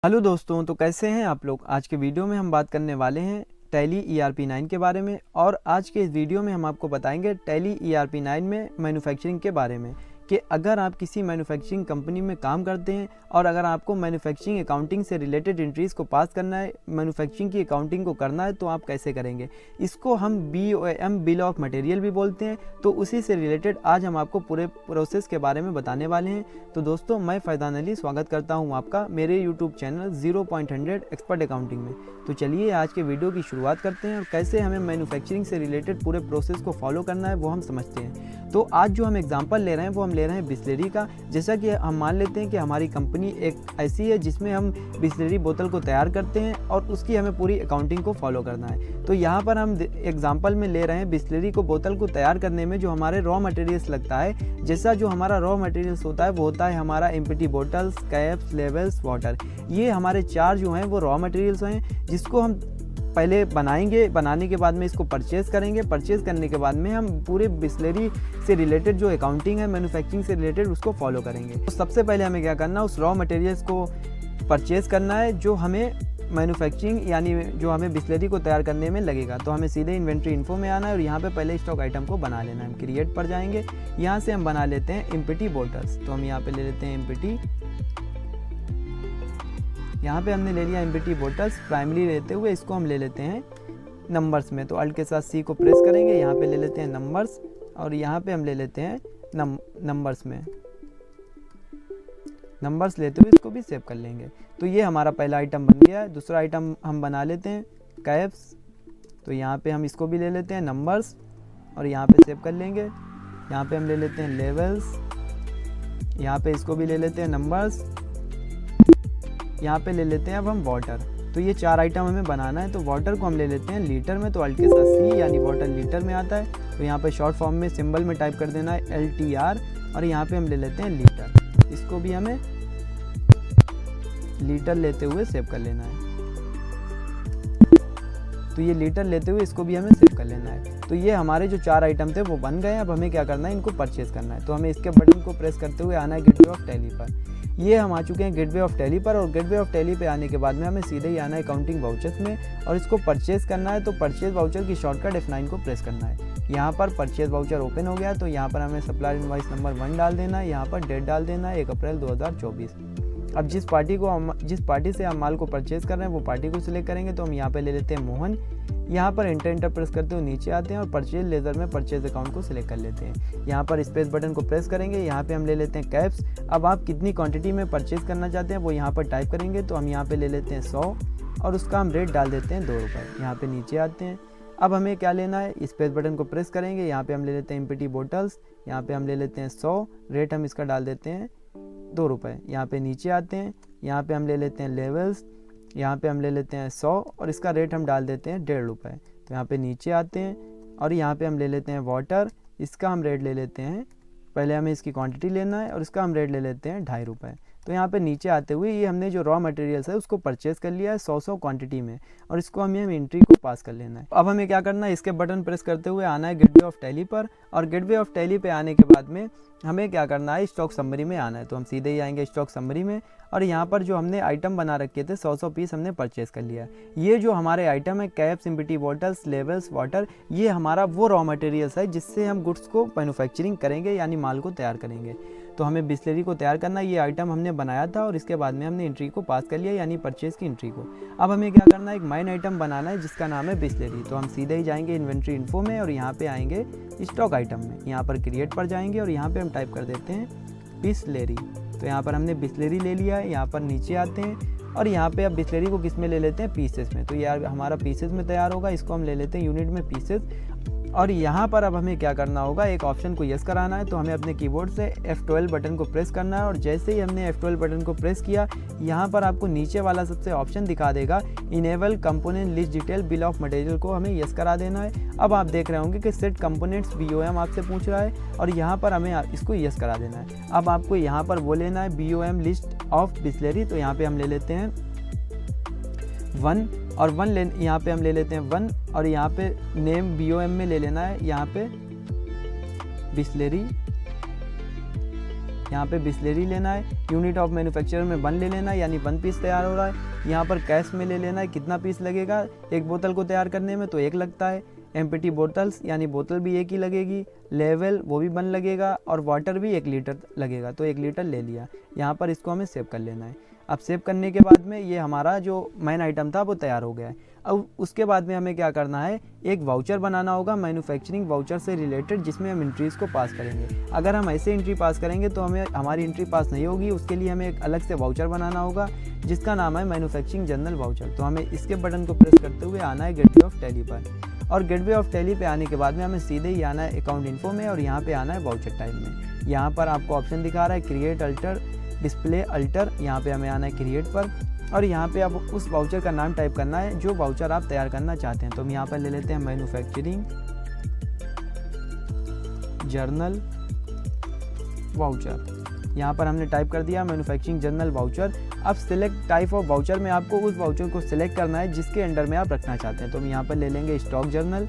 Hello दोस्तों, तो कैसे हैं आप लोग। आज के वीडियो में हम बात करने वाले हैं टैली ERP9 के बारे में। और आज के इस वीडियो में हम आपको बताएंगे टैली ERP9 में मैन्युफैक्चरिंग के बारे में कि अगर आप किसी मैन्युफैक्चरिंग कंपनी में काम करते हैं और अगर आपको मैन्युफैक्चरिंग अकाउंटिंग से रिलेटेड एंट्रीज़ को पास करना है, मैन्युफैक्चरिंग की अकाउंटिंग को करना है, तो आप कैसे करेंगे। इसको हम BOM बिल ऑफ मटेरियल भी बोलते हैं। तो उसी से रिलेटेड आज हम आपको पूरे प्रोसेस के बारे में बताने वाले हैं। तो दोस्तों, मैं फैज़ान अली स्वागत करता हूं आपका मेरे यूट्यूब चैनल 0.100 एक्सपर्ट अकाउंटिंग में। तो चलिए आज के वीडियो की शुरुआत करते हैं और कैसे हमें मैन्युफैक्चरिंग से रिलेटेड पूरे प्रोसेस को फॉलो करना है वो हम समझते हैं। तो आज जो हम एग्जांपल ले रहे हैं वो हम ले रहे हैं बिस्लेरी का। जैसा कि हम मान लेते हैं कि हमारी कंपनी एक ऐसी है जिसमें हम बिस्लेरी बोतल को तैयार करते हैं और उसकी हमें पूरी अकाउंटिंग को फॉलो करना है। तो यहाँ पर हम एग्जांपल में ले रहे हैं बिस्लेरी को बोतल को तैयार करने में जो हमारे रॉ मटेरियल्स लगता है। जैसा जो हमारा रॉ मटेरियल्स होता है वो होता है हमारा empty bottles, caps, levels, water. ये हमारे चार जो हैं वो रॉ मटेरियल्स हैं जिसको हम पहले बनाएंगे। बनाने के बाद में इसको परचेज़ करेंगे। परचेज़ करने के बाद में हम पूरे बिस्लेरी से रिलेटेड जो अकाउंटिंग है मैन्युफैक्चरिंग से रिलेटेड उसको फॉलो करेंगे। तो सबसे पहले हमें क्या करना है, उस रॉ मटेरियल्स को परचेज़ करना है जो हमें मैन्युफैक्चरिंग यानी जो हमें बिस्लेरी को तैयार करने में लगेगा। तो हमें सीधे इन्वेंट्री इन्फो में आना है और यहाँ पे पहले स्टॉक आइटम को बना लेना है। हम क्रिएट पर जाएंगे, यहाँ से हम बना लेते हैं एम्प्टी बोटल्स। तो हम यहाँ पे ले लेते हैं एम्प्टी। यहाँ पे हमने ले लिया एम्प्टी बोटल्स। प्राइमरी लेते हुए इसको हम ले लेते हैं नंबर्स में। तो अल्ट के साथ C को प्रेस करेंगे, यहाँ पे ले लेते हैं नंबर्स और यहाँ पे हम ले लेते हैं नंबर्स में नंबर्स लेते हुए इसको भी सेव कर लेंगे। तो ये हमारा पहला आइटम बन गया है। दूसरा आइटम हम बना लेते हैं कैप्स। तो यहाँ पे हम इसको भी ले लेते हैं नंबर्स और यहाँ पे सेव कर लेंगे। यहाँ पे हम ले लेते हैं लेवल्स, यहाँ पे इसको भी ले लेते हैं नंबर्स, यहाँ पे ले लेते हैं अब हम वाटर। तो ये चार आइटम हमें बनाना है। तो वाटर को हम ले लेते हैं लीटर में। तो अल्ट के साथ C यानी वाटर लीटर में आता है। तो यहाँ पे शॉर्ट फॉर्म में सिंबल में टाइप कर देना है LTR और यहाँ पे हम ले लेते हैं लीटर। इसको भी हमें लीटर लेते हुए सेव कर लेना है। तो ये लीटर लेते हुए इसको भी हमें सेव कर लेना है। तो ये हमारे जो चार आइटम थे वो बन गए। अब हमें क्या करना है, इनको परचेज करना है। तो हमें इसके बटन को प्रेस करते हुए आना है गेटवे ऑफ टैली पर। ये हम आ चुके हैं गेटवे ऑफ टैली पर और गेटवे ऑफ टैली पे आने के बाद में हमें सीधे ही आना है अकाउंटिंग वाउचर्स में और इसको परचेज करना है। तो परचेज वाउचर की शॉर्टकट F9 को प्रेस करना है। यहाँ पर परचेज वाउचर ओपन हो गया। तो यहाँ पर हमें सप्लायर इनवॉइस नंबर 1 डाल देना है। यहाँ पर डेट डाल देना है 1 अप्रैल 2024। अब जिस पार्टी से हम माल को परचेज कर रहे हैं वो पार्टी को सिलेक्ट करेंगे। तो हम यहाँ पे ले लेते हैं मोहन। यहाँ पर एंटर प्रेस करते हुए नीचे आते हैं और परचेज लेजर में परचेज अकाउंट को सिलेक्ट कर लेते हैं। यहाँ पर स्पेस बटन को प्रेस करेंगे। यहाँ पे हम ले लेते हैं कैप्स। अब आप कितनी क्वांटिटी में परचेज करना चाहते हैं वो यहाँ पर टाइप करेंगे। तो हम यहाँ पे ले लेते हैं 100 और उसका हम रेट डाल देते हैं 2 रुपये। यहाँ पे नीचे आते हैं। अब हमें क्या लेना है, स्पेस बटन को प्रेस करेंगे। यहाँ पे हम ले लेते हैं एम्प्टी बोटल्स। यहाँ पे हम ले लेते हैं 100, रेट हम इसका डाल देते हैं 2 रुपये। यहाँ पे नीचे आते हैं। यहाँ पे हम ले लेते हैं लेवल्स। यहाँ पे हम ले लेते हैं 100 और इसका रेट हम डाल देते हैं 1.5 रुपये। तो यहाँ पे नीचे आते हैं और यहाँ पे हम ले लेते हैं वाटर। इसका हम रेट ले लेते हैं, पहले हमें इसकी क्वांटिटी लेना है और इसका हम रेट ले लेते हैं 2.5 रुपये। तो यहाँ पे नीचे आते हुए ये हमने जो रॉ मटेरियल्स है उसको परचेज कर लिया है 100 क्वांटिटी में और इसको हमें एंट्री को पास कर लेना है। अब हमें क्या करना है, इसके बटन प्रेस करते हुए आना है गेटवे ऑफ टैली पर और गेटवे ऑफ टैली पे आने के बाद में हमें क्या करना है, स्टॉक समरी में आना है। तो हम सीधे ही आएंगे स्टॉक समरी में और यहाँ पर जो हमने आइटम बना रखे थे 100 पीस हमने परचेज कर लिया। ये जो हमारे आइटम है caps, empty bottles, levels, water, ये हमारा वो रॉ मटेरियल्स है जिससे हम गुड्स को मैन्युफैक्चरिंग करेंगे यानी माल को तैयार करेंगे। तो हमें बिस्लेरी को तैयार करना, ये आइटम हमने बनाया था और इसके बाद में हमने एंट्री को पास कर लिया यानी परचेज की एंट्री को। अब हमें क्या करना है, एक माइन आइटम बनाना है जिसका नाम है बिस्लेरी। तो हम सीधे ही जाएंगे इन्वेंट्री इन्फो में और यहाँ पे आएंगे स्टॉक आइटम में। यहाँ पर क्रिएट पर जाएंगे और यहाँ पे हम टाइप कर देते हैं बिस्लेरी। तो यहाँ पर हमने बिस्लेरी ले लिया है। यहाँ पर नीचे आते हैं और यहाँ पे अब बिस्लेरी को किस में ले लेते हैं, पीसेस में। तो यार हमारा पीसेस में तैयार होगा, इसको हम ले लेते हैं यूनिट में पीसेस। और यहाँ पर अब हमें क्या करना होगा, एक ऑप्शन को यस कराना है। तो हमें अपने कीबोर्ड से F12 बटन को प्रेस करना है और जैसे ही हमने F12 बटन को प्रेस किया, यहाँ पर आपको नीचे वाला सबसे ऑप्शन दिखा देगा enable component list detail bill of material को हमें यस करा देना है। अब आप देख रहे होंगे कि सेट कंपोनेंट्स BOM आपसे पूछ रहा है और यहाँ पर हमें इसको यस करा देना है। अब आपको यहाँ पर वो लेना है BOM लिस्ट ऑफ बिस्लेरी। तो यहाँ पे हम ले लेते हैं 1 और 1 यहाँ पे हम ले लेते हैं 1 और यहाँ पे नेम BOM में ले लेना है यहाँ पे बिस्लेरी यहाँ पे बिस्लेरी लेना है, यूनिट ऑफ मैन्युफैक्चर में 1 ले लेना है, यानी 1 पीस तैयार हो रहा है। यहाँ पर कैश में ले लेना है, कितना पीस लगेगा एक बोतल को तैयार करने में, तो 1 लगता है। एम्प्टी बोतल्स यानी बोतल भी 1 ही लगेगी, लेवल वो भी 1 लगेगा, और वाटर भी 1 लीटर लगेगा, तो 1 लीटर ले लिया। यहाँ पर इसको हमें सेव कर लेना है। अब सेव करने के बाद में ये हमारा जो मेन आइटम था वो तैयार हो गया है। अब उसके बाद में हमें क्या करना है, एक वाउचर बनाना होगा मैन्युफैक्चरिंग वाउचर से रिलेटेड, जिसमें हम एंट्रीज़ को पास करेंगे। अगर हम ऐसे एंट्री पास करेंगे तो हमारी एंट्री पास नहीं होगी। उसके लिए हमें एक अलग से वाउचर बनाना होगा जिसका नाम है मैन्युफैक्चरिंग जर्नल वाउचर। तो हमें इसके बटन को प्रेस करते हुए आना है गेटवे ऑफ टैली पर, और गेटवे ऑफ टैली पे आने के बाद में हमें सीधे ही आना है अकाउंट इन्फो में, और यहाँ पे आना है वाउचर टाइप में। यहाँ पर आपको ऑप्शन दिखा रहा है क्रिएट अल्टर डिस्प्ले अल्टर, यहाँ पे हमें आना है क्रिएट पर, और यहाँ पे आप उस वाउचर का नाम टाइप करना है जो वाउचर आप तैयार करना चाहते हैं। तो हम यहाँ पर ले लेते हैं मैन्युफैक्चरिंग जर्नल वाउचर। यहाँ पर हमने टाइप कर दिया मैन्युफैक्चरिंग जर्नल वाउचर। अब सिलेक्ट टाइप ऑफ वाउचर में आपको उस वाउचर को सिलेक्ट करना है जिसके अंडर में आप रखना चाहते हैं। तो हम यहाँ पर ले लेंगे स्टॉक जर्नल।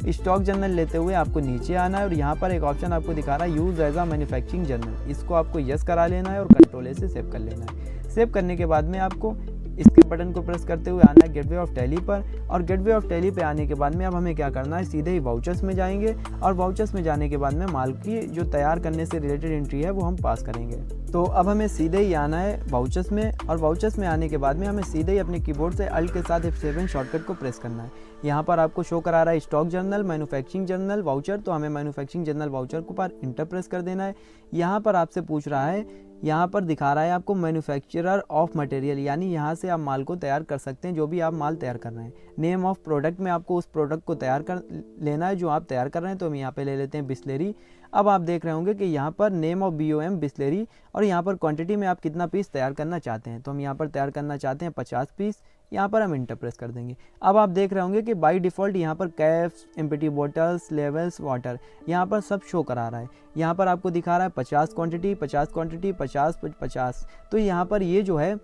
स्टॉक जर्नल लेते हुए आपको नीचे आना है, और यहाँ पर एक ऑप्शन आपको दिखा रहा है use as a manufacturing journal. इसको आपको यस करा लेना है और कंट्रोल ए से सेव कर लेना है। सेव करने के बाद में आपको इसके बटन को प्रेस करते हुए आना है गेटवे ऑफ टैली पर, और गेटवे ऑफ टैली पे आने के बाद में अब हमें क्या करना है, सीधे ही वाउचर्स में जाएंगे, और वाउचर्स में जाने के बाद में माल की जो तैयार करने से रिलेटेड एंट्री है वो हम पास करेंगे। तो अब हमें सीधे ही आना है वाउचर्स में, और वाउचर्स में आने के बाद में हमें सीधे ही अपने कीबोर्ड से अल्ट के साथ F7 शॉर्टकट को प्रेस करना है। यहाँ पर आपको शो करा रहा है stock journal manufacturing journal voucher, तो हमें मैन्युफैक्चरिंग जर्नल वाउचर को पर इंटर प्रेस कर देना है। यहाँ पर आपसे पूछ रहा है, यहाँ पर दिखा रहा है आपको मैन्युफैक्चरर ऑफ मटेरियल, यानी यहाँ से आप माल को तैयार कर सकते हैं, जो भी आप माल तैयार कर रहे हैं। नेम ऑफ प्रोडक्ट में आपको उस प्रोडक्ट को तैयार कर लेना है जो आप तैयार कर रहे हैं। तो हम यहाँ पे ले लेते हैं बिस्लेरी। अब आप देख रहे होंगे कि यहाँ पर नेम ऑफ BOM बिस्लेरी, और यहाँ पर क्वांटिटी में आप कितना पीस तैयार करना चाहते हैं। तो हम यहाँ पर तैयार करना चाहते हैं 50 पीस। यहाँ पर हम इंटर प्रेस कर देंगे। अब आप देख रहे होंगे कि बाय डिफ़ॉल्ट यहाँ पर caps, empty bottles, levels, water यहाँ पर सब शो करा रहा है। यहाँ पर आपको दिखा रहा है 50 क्वांटिटी 50 क्वांटिटी 50। तो यहाँ पर ये जो है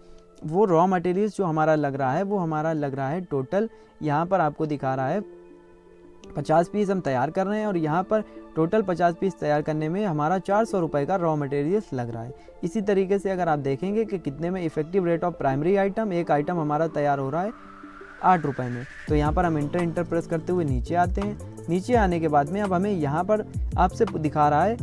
वो रॉ मटेरियल्स जो हमारा लग रहा है वो हमारा लग रहा है टोटल, यहाँ पर आपको दिखा रहा है 50 पीस हम तैयार कर रहे हैं, और यहाँ पर टोटल 50 पीस तैयार करने में हमारा 400 रुपये का रॉ मटेरियल्स लग रहा है। इसी तरीके से अगर आप देखेंगे कि कितने में effective rate of primary item, एक आइटम हमारा तैयार हो रहा है 8 रुपये में। तो यहाँ पर हम इंटर प्रेस करते हुए नीचे आते हैं। नीचे आने के बाद में अब हमें यहाँ पर आपसे दिखा रहा है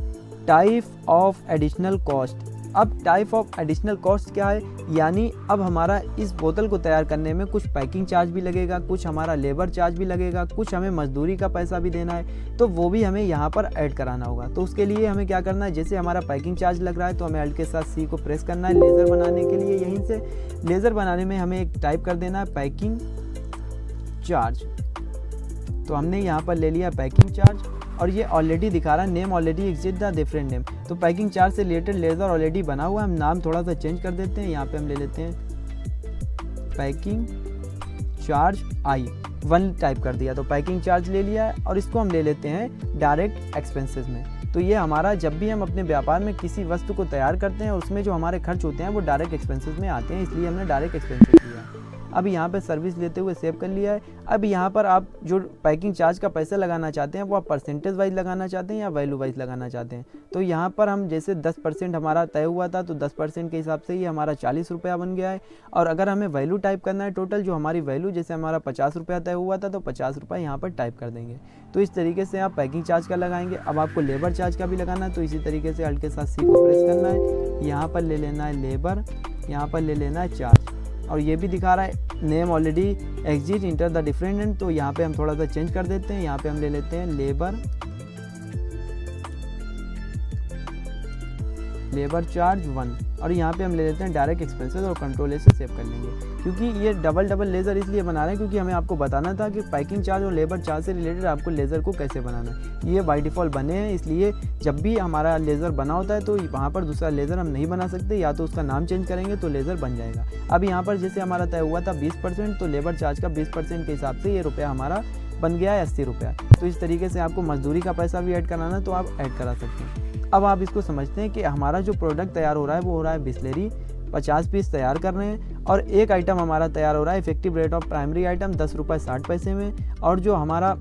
टाइप ऑफ एडिशनल कॉस्ट। अब टाइप ऑफ एडिशनल कॉस्ट क्या है, यानी अब हमारा इस बोतल को तैयार करने में कुछ पैकिंग चार्ज भी लगेगा, कुछ हमारा लेबर चार्ज भी लगेगा, कुछ हमें मजदूरी का पैसा भी देना है, तो वो भी हमें यहाँ पर ऐड कराना होगा। तो उसके लिए हमें क्या करना है, जैसे हमारा पैकिंग चार्ज लग रहा है तो हमें अल्ट के साथ C को प्रेस करना है लेज़र बनाने के लिए। यहीं से लेज़र बनाने में हमें एक टाइप कर देना है पैकिंग चार्ज। तो हमने यहाँ पर ले लिया पैकिंग चार्ज, और ये ऑलरेडी दिखा रहा है name already exist the different name. तो पैकिंग चार्ज से रिलेटेड लेज़र ऑलरेडी बना हुआ है, हम नाम थोड़ा सा चेंज कर देते हैं। यहाँ पे हम ले लेते हैं पैकिंग चार्ज I1 टाइप कर दिया, तो पैकिंग चार्ज ले लिया है, और इसको हम ले लेते हैं डायरेक्ट एक्सपेंसेस में। तो ये हमारा जब भी हम अपने व्यापार में किसी वस्तु को तैयार करते हैं उसमें जो हमारे खर्च होते हैं वो डायरेक्ट एक्सपेंसेस में आते हैं, इसलिए हमने डायरेक्ट एक्सपेंसेस लिया। अब यहाँ पे सर्विस लेते हुए सेव कर लिया है। अब यहाँ पर आप जो पैकिंग चार्ज का पैसा लगाना चाहते हैं वो आप परसेंटेज वाइज लगाना चाहते हैं या वैल्यू वाइज लगाना चाहते हैं। तो यहाँ पर हम जैसे 10% हमारा तय हुआ था, तो 10% के हिसाब से ही हमारा 40 रुपया बन गया है। और अगर हमें वैल्यू टाइप करना है टोटल जो हमारी वैल्यू, जैसे हमारा 50 रुपया तय हुआ था तो 50 रुपये यहाँ पर टाइप कर देंगे। तो इस तरीके से आप पैकिंग चार्ज का लगाएंगे। अब आपको लेबर चार्ज का भी लगाना है, तो इसी तरीके से अल्ट के साथ C को प्रेस करना है। यहाँ पर ले लेना है लेबर, यहाँ पर ले लेना है चार्ज, और ये भी दिखा रहा है name already exist enter the different name. तो यहाँ पे हम थोड़ा सा चेंज कर देते हैं। यहाँ पे हम ले लेते हैं लेबर चार्ज 1, और यहाँ पे हम ले लेते हैं डायरेक्ट एक्सपेंसेस और कंट्रोल ए से सेव कर लेंगे। क्योंकि ये डबल लेज़र इसलिए बना रहे हैं क्योंकि हमें आपको बताना था कि पैकिंग चार्ज और लेबर चार्ज से रिलेटेड आपको लेज़र को कैसे बनाना है। ये बाय डिफ़ॉल्ट बने हैं, इसलिए जब भी हमारा लेज़र बना होता है तो वहाँ पर दूसरा लेज़र हम नहीं बना सकते, या तो उसका नाम चेंज करेंगे तो लेज़र बन जाएगा। अब यहाँ पर जैसे हमारा तय हुआ था 20%, तो लेबर चार्ज का 20% के हिसाब से ये रुपया हमारा बन गया है 80 रुपया। तो इस तरीके से आपको मजदूरी का पैसा भी ऐड कराना है तो आप ऐड करा सकते हैं। अब आप इसको समझते हैं कि हमारा जो प्रोडक्ट तैयार हो रहा है वो हो रहा है बिस्लेरी, 50 पीस तैयार कर रहे हैं, और एक आइटम हमारा तैयार हो रहा है effective rate of primary item 10 रुपये 60 पैसे में, और जो हमारा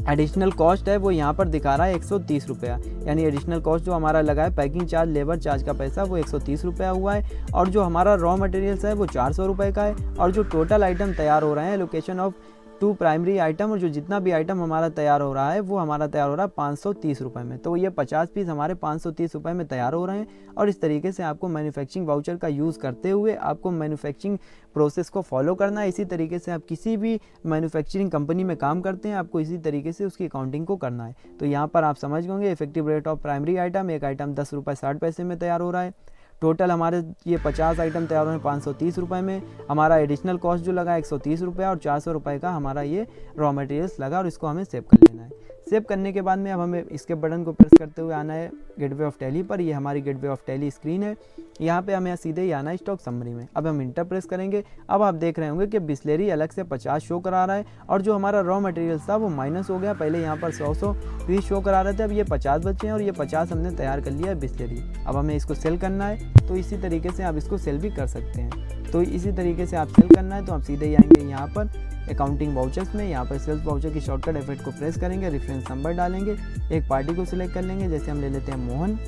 एडिशनल कॉस्ट है वो यहाँ पर दिखा रहा है 130 रुपया, यानी एडिशनल कॉस्ट जो हमारा लगा है पैकिंग चार्ज, लेबर चार्ज का पैसा वो 130 रुपया हुआ है। और जो हमारा रॉ मटेरियल्स है वो 400 रुपये का है। और जो टोटल आइटम तैयार हो रहे हैं लोकेशन ऑफ 2 प्राइमरी आइटम, और जो जितना भी आइटम हमारा तैयार हो रहा है वो हमारा तैयार हो रहा है 530 रुपये में। तो ये 50 पीस हमारे 530 रुपये में तैयार हो रहे हैं। और इस तरीके से आपको मैन्युफैक्चरिंग वाउचर का यूज़ करते हुए आपको मैन्युफैक्चरिंग प्रोसेस को फॉलो करना है। इसी तरीके से आप किसी भी मैन्युफैक्चरिंग कंपनी में काम करते हैं, आपको इसी तरीके से उसकी अकाउंटिंग को करना है। तो यहाँ पर आप समझ गए effective rate of primary item, एक आइटम 10 रुपये 60 पैसे में तैयार हो रहा है। टोटल हमारे ये 50 आइटम तैयार हुए 530 रुपये में। हमारा एडिशनल कॉस्ट जो लगा 130 रुपये और 400 रुपये का हमारा ये रॉ मटेरियल्स लगा, और इसको हमें सेव कर लेना है। सेव करने के बाद में अब हमें इसके बटन को प्रेस करते हुए आना है गेटवे ऑफ टैली पर। ये हमारी गेटवे ऑफ टैली स्क्रीन है। यहाँ पे हमें सीधे ही आना है स्टॉक समरी में। अब हम इंटर प्रेस करेंगे। अब आप देख रहे होंगे कि बिस्लेरी अलग से 50 शो करा रहा है, और जो हमारा रॉ मटेरियल्स था वो माइनस हो गया। पहले यहाँ पर 100 पीस शो करा रहे थे, अब ये 50 बचे हैं, और ये 50 हमने तैयार कर लिया है बिस्लेरी। अब हमें इसको सेल करना है, तो इसी तरीके से आप इसको सेल भी कर सकते हैं। तो इसी तरीके से आप सेल करना है, तो आप सीधे ही आएंगे यहाँ पर अकाउंटिंग वाउचर्स में। यहाँ पर सेल्स वाउचर की शॉर्टकट इफेक्ट को प्रेस करेंगे, रेफरेंस नंबर डालेंगे, एक पार्टी को सिलेक्ट कर लेंगे, जैसे हम ले लेते हैं मोहन,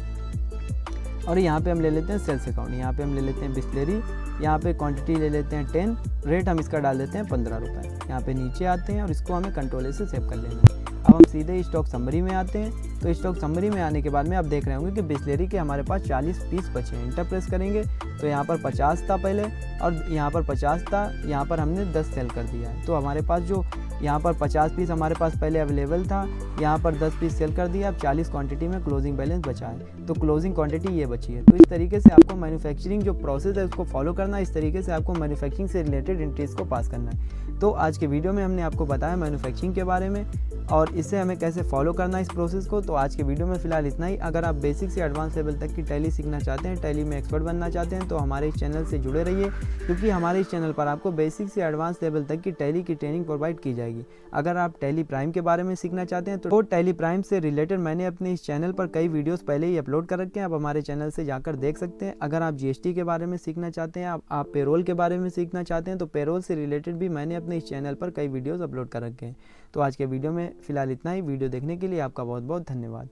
और यहाँ पे हम ले लेते हैं सेल्स अकाउंट। यहाँ पे हम ले लेते हैं बिस्लेरी, यहाँ पे क्वांटिटी ले लेते हैं 10, रेट हम इसका डाल देते हैं 15 रुपये। यहाँ पे नीचे आते हैं और इसको हमें कंट्रोल से सेव कर लेना है। अब हम सीधे स्टॉक समरी में आते हैं। तो स्टॉक समरी में आने के बाद में आप देख रहे होंगे कि बिस्लेरी के हमारे पास 40 पीस बचे हैं। इंटर प्रेस करेंगे तो यहाँ पर 50 था पहले, और यहाँ पर 50 था, यहाँ पर हमने 10 सेल कर दिया है। तो हमारे पास जो यहाँ पर 50 पीस हमारे पास पहले अवेलेबल था, यहाँ पर 10 पीस सेल कर दिया। अब 40 क्वांटिटी में क्लोजिंग बैलेंस बचा है, तो क्लोजिंग क्वांटिटी ये बची है। तो इस तरीके से आपको मैन्युफैक्चरिंग जो प्रोसेस है उसको फॉलो करना है। इस तरीके से आपको मैन्युफैक्चरिंग से रिलेटेड एंट्रीज को पास करना है। तो आज के वीडियो में हमने आपको बताया मैन्युफैक्चरिंग के बारे में, और इससे हमें कैसे फॉलो करना है इस प्रोसेस को। तो आज के वीडियो में फिलहाल इतना ही। अगर आप बेसिक से एडवांस लेवल तक की टैली सीखना चाहते हैं, टैली में एक्सपर्ट बनना चाहते हैं, तो हमारे इस चैनल से जुड़े रहिए, क्योंकि हमारे इस चैनल पर आपको बेसिक से एडवांस लेवल तक की टैली की ट्रेनिंग प्रोवाइड की जाएगी। अगर आप टैली प्राइम के बारे में सीखना चाहते हैं, तो टैली प्राइम से रिलेटेड मैंने अपने इस चैनल पर कई वीडियोस पहले ही अपलोड कर रखे हैं, आप हमारे चैनल से जाकर देख सकते हैं। अगर आप जीएसटी के बारे में सीखना चाहते हैं, आप पेरोल के बारे में सीखना चाहते हैं, तो पेरोल से रिलेटेड भी मैंने अपने इस चैनल पर कई वीडियोस अपलोड कर रखे हैं। तो आज के वीडियो में फिलहाल इतना ही। वीडियो देखने के लिए आपका बहुत बहुत धन्यवाद।